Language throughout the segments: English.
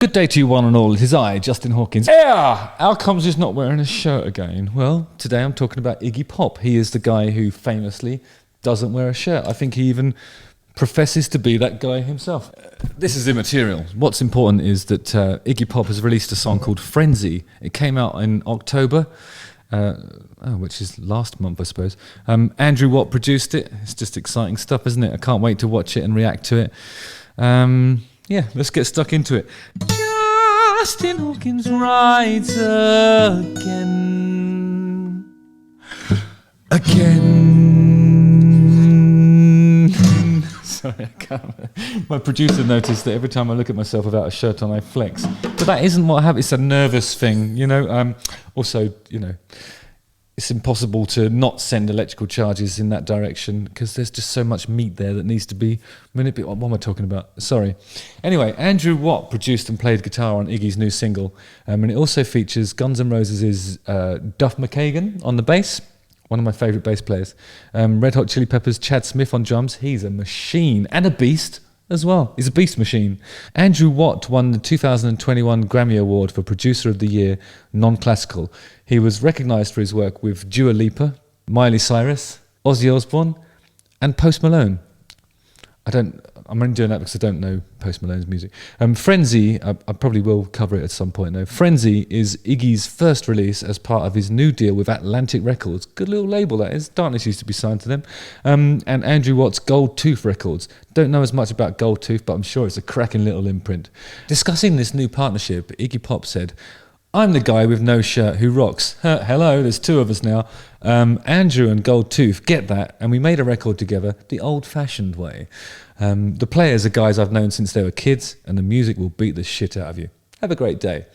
Good day to you one and all. It is I, Justin Hawkins. Yeah! How comes he's not wearing a shirt again? Well, today I'm talking about Iggy Pop. He is the guy who famously doesn't wear a shirt. I think he even professes to be that guy himself. This is immaterial. What's important is that Iggy Pop has released a song called Frenzy. It came out in October, which is last month, I suppose. Andrew Watt produced it. It's just exciting stuff, isn't it? I can't wait to watch it and react to it. Yeah, let's get stuck into it. Justin Hawkins rides again. Sorry, I can't. My producer noticed that every time I look at myself without a shirt on, I flex. But that isn't what happens. It's a nervous thing, you know. Also, you know, it's impossible to not send electrical charges in that direction because there's just so much meat there that needs to be manipulated. What am I talking about? Sorry. Anyway, Andrew Watt produced and played guitar on Iggy's new single, and it also features Guns N' Roses' Duff McKagan on the bass, one of my favourite bass players. Red Hot Chili Peppers' Chad Smith on drums. He's a machine and a beast as well. He's a beast machine. Andrew Watt won the 2021 Grammy Award for Producer of the Year, Non-Classical. He was recognised for his work with Dua Lipa, Miley Cyrus, Ozzy Osbourne, and Post Malone. I'm only doing that because I don't know Post Malone's music. Frenzy, I probably will cover it at some point though. Frenzy is Iggy's first release as part of his new deal with Atlantic Records. Good little label that is. Darkness used to be signed to them. And Andrew Watt's Gold Tooth Records. Don't know as much about Gold Tooth, but I'm sure it's a cracking little imprint. Discussing this new partnership, Iggy Pop said, "I'm the guy with no shirt who rocks. Hello, there's two of us now. Andrew and Gold Tooth, get that. And we made a record together the old-fashioned way. The players are guys I've known since they were kids, and the music will beat the shit out of you. Have a great day."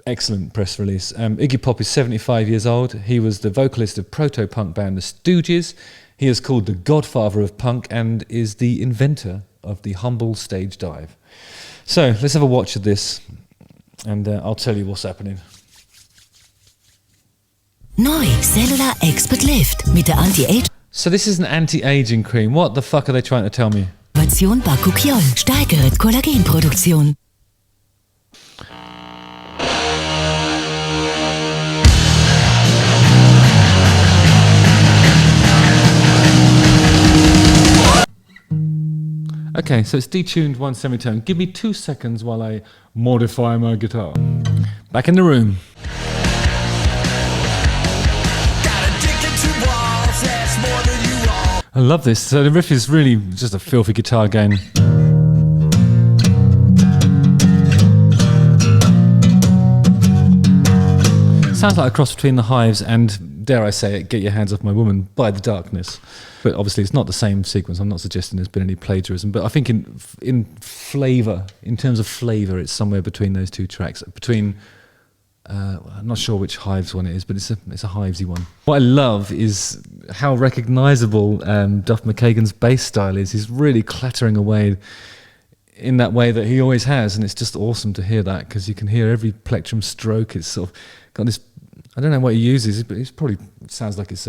Excellent press release. Iggy Pop is 75 years old. He was the vocalist of proto-punk band The Stooges. He is called the godfather of punk and is the inventor of the humble stage dive. So let's have a watch of this. And I'll tell you what's happening. Neu Cellular Expert Lift mit der Anti-Age. So this is an anti-aging cream. What the fuck are they trying to tell me? Innovation Bakuchiol steigert Kollagenproduktion. Okay, so it's detuned one semitone. Give me 2 seconds while I modify my guitar. Back in the room. I love this. So the riff is really just a filthy guitar game. Sounds like a cross between the Hives and, dare I say it, Get Your Hands Off My Woman by The Darkness. But obviously it's not the same sequence. I'm not suggesting there's been any plagiarism, but I think in flavour, in terms of flavour, it's somewhere between those two tracks. Between, I'm not sure which Hives one it is, but it's a Hivesy one. What I love is how recognisable Duff McKagan's bass style is. He's really clattering away in that way that he always has, and it's just awesome to hear that because you can hear every plectrum stroke. It's sort of got this, I don't know what he uses, but it probably sounds like it's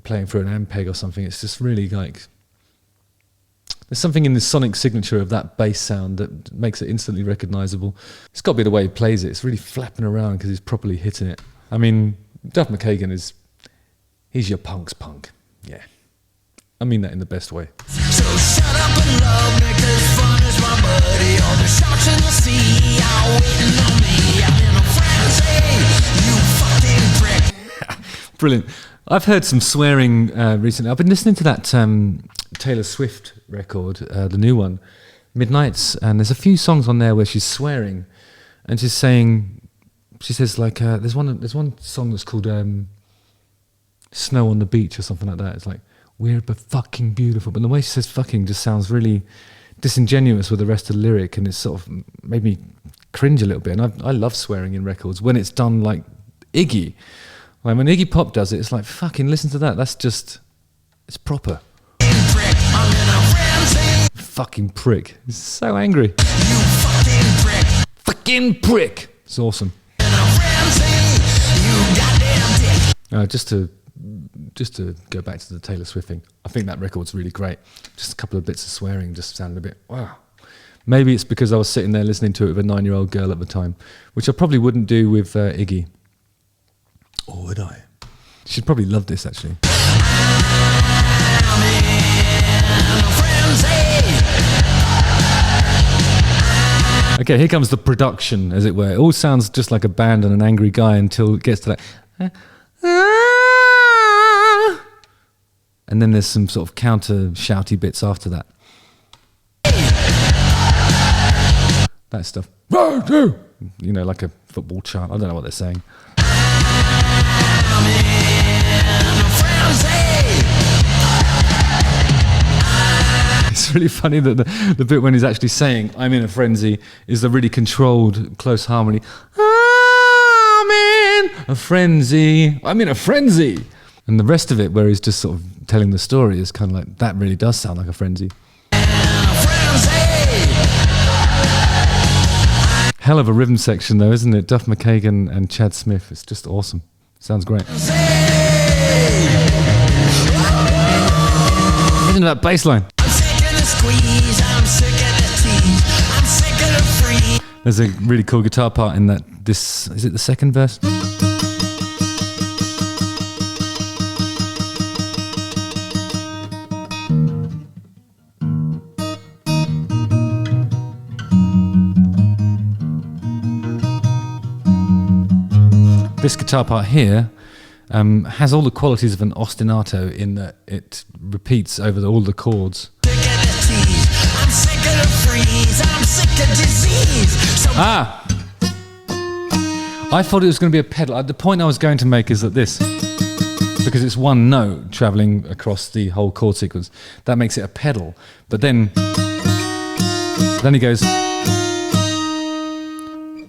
playing through an Ampeg or something. It's just really like, there's something in the sonic signature of that bass sound that makes it instantly recognisable. It's got to be the way he plays it. It's really flapping around because he's properly hitting it. I mean, Duff McKagan he's your punk's punk. Yeah. I mean that in the best way. So shut up and love me, 'cause fun is my buddy. All the sharks in the sea are waiting on me. I'm in a frenzy, you fucking prick. Brilliant. I've heard some swearing recently. I've been listening to that Taylor Swift record, the new one, Midnights, and there's a few songs on there where she's swearing, and she says like, there's one song that's called Snow on the Beach or something like that. It's like, we're but fucking beautiful, but the way she says fucking just sounds really disingenuous with the rest of the lyric, and it sort of made me cringe a little bit. And I love swearing in records when it's done like Iggy. Like when Iggy Pop does it, it's like, fucking listen to that. That's just, it's proper. Fucking prick. He's so angry. You fucking prick. Fucking prick. It's awesome. Just to go back to the Taylor Swift thing, I think that record's really great. Just a couple of bits of swearing just sounded a bit, wow. Maybe it's because I was sitting there listening to it with a 9-year-old girl at the time, which I probably wouldn't do with Iggy. Or would I? She'd probably love this, actually. Okay, here comes the production, as it were. It all sounds just like a band and an angry guy until it gets to that. And then there's some sort of counter shouty bits after that. That stuff. You know, like a football chant. I don't know what they're saying. It's really funny that the bit when he's actually saying "I'm in a frenzy" is the really controlled, close harmony. I'm in a frenzy. I'm in a frenzy. And the rest of it, where he's just sort of telling the story, is kind of like, that really does sound like a frenzy. Hell of a rhythm section, though, isn't it? Duff, McKagan, and Chad Smith. It's just awesome. Sounds great. Listen to that bass line. There's a really cool guitar part in that. Is it the second verse? This guitar part here has all the qualities of an ostinato in that it repeats over all the chords. I thought it was going to be a pedal. The point I was going to make is that this, because it's one note travelling across the whole chord sequence, that makes it a pedal. But then he goes,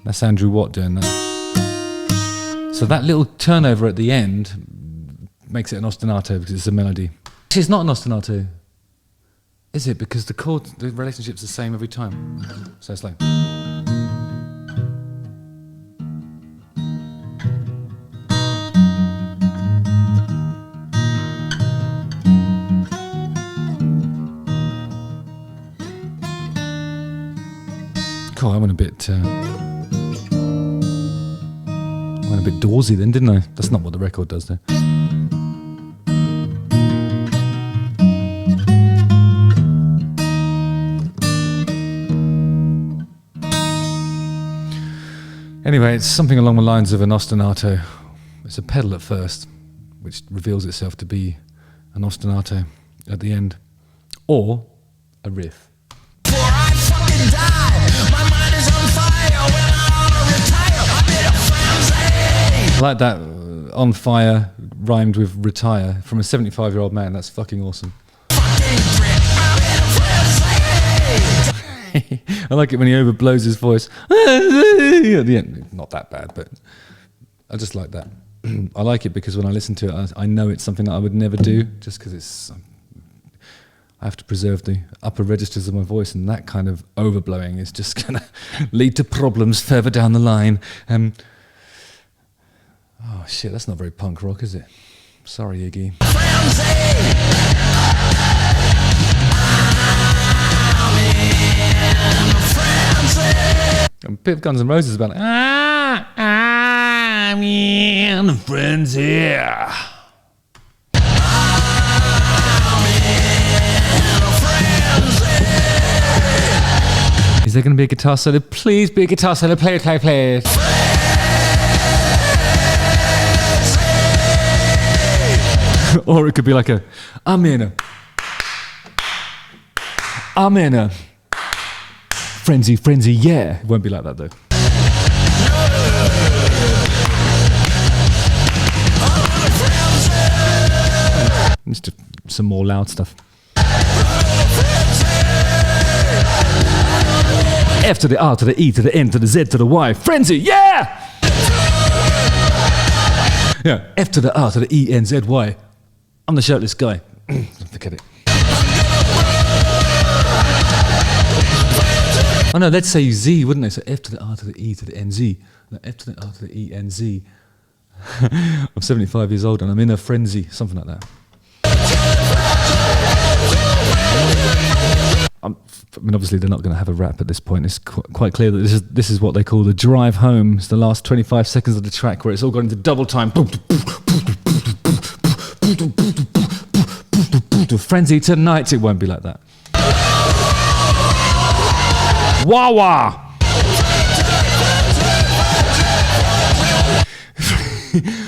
that's Andrew Watt doing that. So that little turnover at the end makes it an ostinato because it's a melody. It's not an ostinato, is it? Because the relationship's the same every time. So it's like. Cool, I went a bit dawsy then, didn't I? That's not what the record does, though. Anyway, it's something along the lines of an ostinato. It's a pedal at first, which reveals itself to be an ostinato at the end. Or a riff. Before I fucking die, my mind is on fire when I wanna retire. I'm in a frenzy. I like that on fire rhymed with retire from a 75-year-old man. That's fucking awesome. I like it when he overblows his voice at the end. Not that bad, but I just like that. I like it because when I listen to it, I know it's something that I would never do, just because it's. I have to preserve the upper registers of my voice, and that kind of overblowing is just going to lead to problems further down the line. Oh shit, that's not very punk rock, is it? Sorry, Iggy. A bit of Guns N' Roses about it. I'm in a frenzy. Is there going to be a guitar solo? Please be a guitar solo. Play it, play it, play it. Or it could be like a, I'm in a frenzy, yeah. It won't be like that though. It's just some more loud stuff. F to the R to the E to the N to the Z to the Y. Frenzy, yeah! Yeah, F to the R to the E, N, Z, Y. I'm the shirtless guy. Forget it. Oh no, let's say Z, wouldn't they? So F to the R to the E to the N, Z. No, F to the R to the E, N, Z. I'm 75 years old and I'm in a frenzy. Something like that. I mean, obviously they're not going to have a rap at this point. It's quite clear that this is what they call the drive home. It's the last 25 seconds of the track where it's all gone into double time. Frenzy tonight. It won't be like that. Wah wah.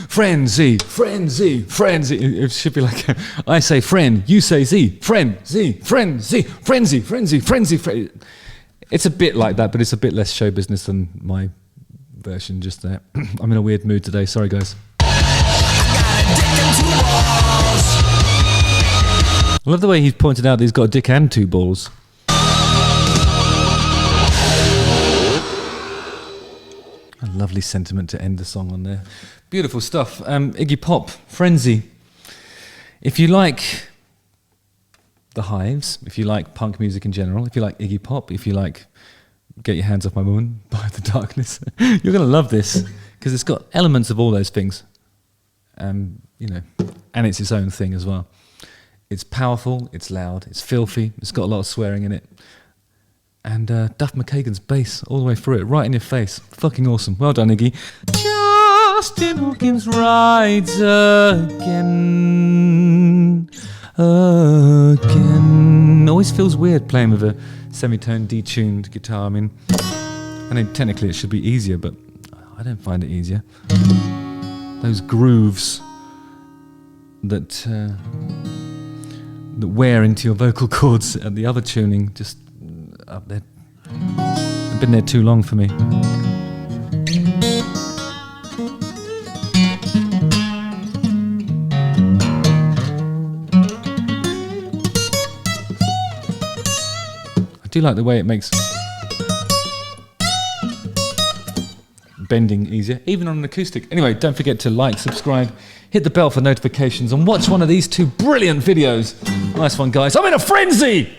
Frenzy, frenzy, frenzy. It should be like I say friend, you say Z. Frenzy, frenzy, frenzy, frenzy, frenzy, frenzy. It's a bit like that, but it's a bit less show business than my version just there. I'm in a weird mood today. Sorry, guys. I love the way he's pointed out that he's got a dick and 2 balls. A lovely sentiment to end the song on there. Beautiful stuff. Iggy Pop, Frenzy. If you like the Hives, if you like punk music in general, if you like Iggy Pop, if you like Get Your Hands Off My Woman by The Darkness, you're going to love this because it's got elements of all those things. And it's its own thing as well. It's powerful, it's loud, it's filthy, it's got a lot of swearing in it. And Duff McKagan's bass all the way through it, right in your face. Fucking awesome. Well done, Iggy. Justin Hawkins rides again. Always feels weird playing with a semitone detuned guitar. I mean technically it should be easier, but I don't find it easier. Those grooves that wear into your vocal cords and the other tuning just up there. I've been there too long for me. I do like the way it makes bending easier, even on an acoustic. Anyway, don't forget to like, subscribe, hit the bell for notifications, and watch one of these 2 brilliant videos. Nice one, guys. I'm in a frenzy!